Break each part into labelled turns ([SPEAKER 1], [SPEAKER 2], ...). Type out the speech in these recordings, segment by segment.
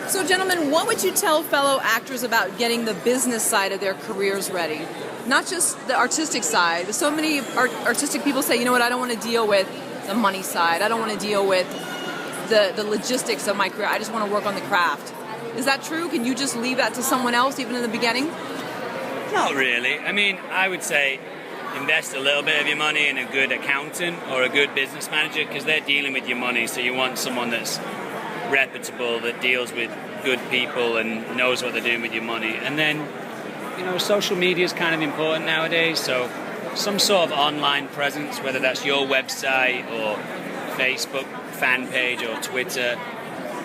[SPEAKER 1] So, gentlemen, what would you tell fellow actors about getting the business side of their careers ready? Not just the artistic side, but so many artistic people say, you know what, I don't want to deal with the money side. I don't want to deal with the logistics of my career. I just want to work on the craft. Is that true? Can you just leave that to someone else, even in the beginning?
[SPEAKER 2] Not really. I mean, I would say invest a little bit of your money in a good accountant or a good business manager, because they're dealing with your money, so you want someone that's reputable, that deals with good people and knows what they're doing with your money. And then, social media is kind of important nowadays, so some sort of online presence, whether that's your website or Facebook fan page or Twitter,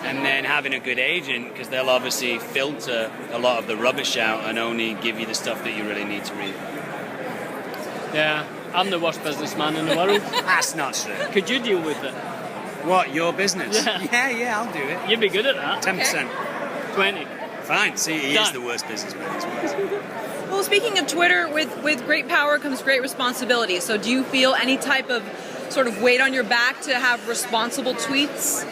[SPEAKER 2] and then having a good agent, because they'll obviously filter a lot of the rubbish out and only give you the stuff that you really need to read.
[SPEAKER 3] Yeah, I'm the worst businessman in the world.
[SPEAKER 2] That's not true.
[SPEAKER 3] Could you deal with it?
[SPEAKER 2] What, your business?
[SPEAKER 3] Yeah,
[SPEAKER 2] I'll do it.
[SPEAKER 3] You'd be good at that.
[SPEAKER 2] 10%.
[SPEAKER 3] 20.
[SPEAKER 2] Fine, see, he is the worst businessman.
[SPEAKER 1] Well, speaking of Twitter, with great power comes great responsibility. So do you feel any type of sort of weight on your back to have responsible tweets?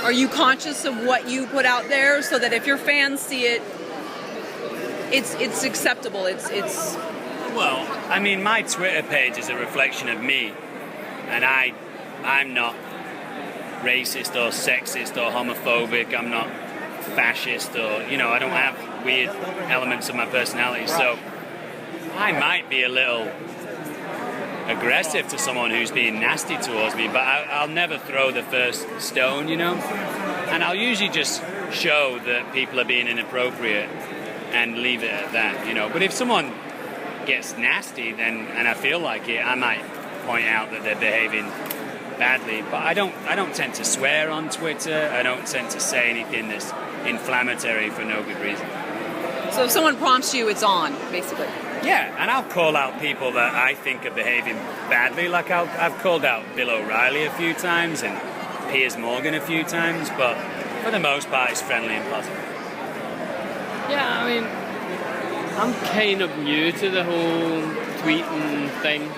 [SPEAKER 1] Are you conscious of what you put out there so that if your fans see it, it's acceptable? It's
[SPEAKER 2] Well, I mean, my Twitter page is a reflection of me, and I'm not racist or sexist or homophobic. I'm not fascist or, I don't have weird elements of my personality. So I might be a little aggressive to someone who's being nasty towards me, but I'll never throw the first stone, And I'll usually just show that people are being inappropriate and leave it at that, But if someone gets nasty, and I feel like it, I might point out that they're behaving badly. But I don't tend to swear on Twitter. I don't tend to say anything that's inflammatory for no good reason.
[SPEAKER 1] So if someone prompts you, it's on, basically.
[SPEAKER 2] Yeah, and I'll call out people that I think are behaving badly. Like I've called out Bill O'Reilly a few times and Piers Morgan a few times, but for the most part, it's friendly and positive.
[SPEAKER 3] Yeah, I mean, I'm kind of new to the whole tweeting thing.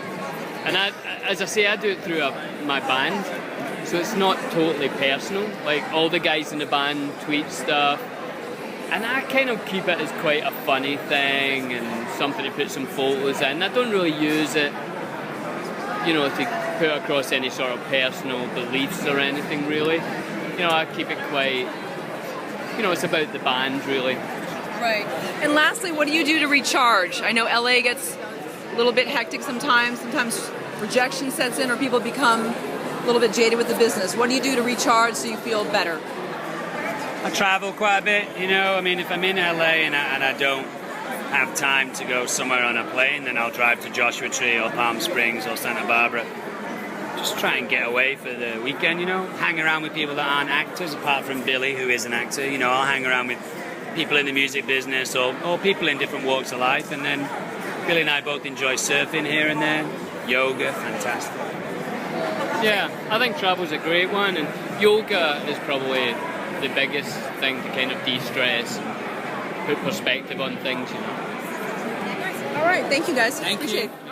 [SPEAKER 3] And as I say, I do it through my band, so it's not totally personal. Like, all the guys in the band tweet stuff, and I kind of keep it as quite a funny thing and something to put some photos in. I don't really use it, to put across any sort of personal beliefs or anything, really. I keep it quite, it's about the band, really.
[SPEAKER 1] Right. And lastly, what do you do to recharge? I know LA gets a little bit hectic sometimes. Sometimes rejection sets in or people become a little bit jaded with the business. What do you do to recharge so you feel better?
[SPEAKER 2] I travel quite a bit, I mean, if I'm in LA and I don't have time to go somewhere on a plane, then I'll drive to Joshua Tree or Palm Springs or Santa Barbara. Just try and get away for the weekend, hang around with people that aren't actors, apart from Billy, who is an actor. I'll hang around with people in the music business or people in different walks of life. And then Billy and I both enjoy surfing here and there. Yoga, fantastic.
[SPEAKER 3] Yeah, I think travel's a great one, and yoga is probably the biggest thing to kind of de-stress, put perspective on things,
[SPEAKER 1] All right, thank you guys.
[SPEAKER 2] Thank
[SPEAKER 1] Appreciate
[SPEAKER 2] you.
[SPEAKER 1] it.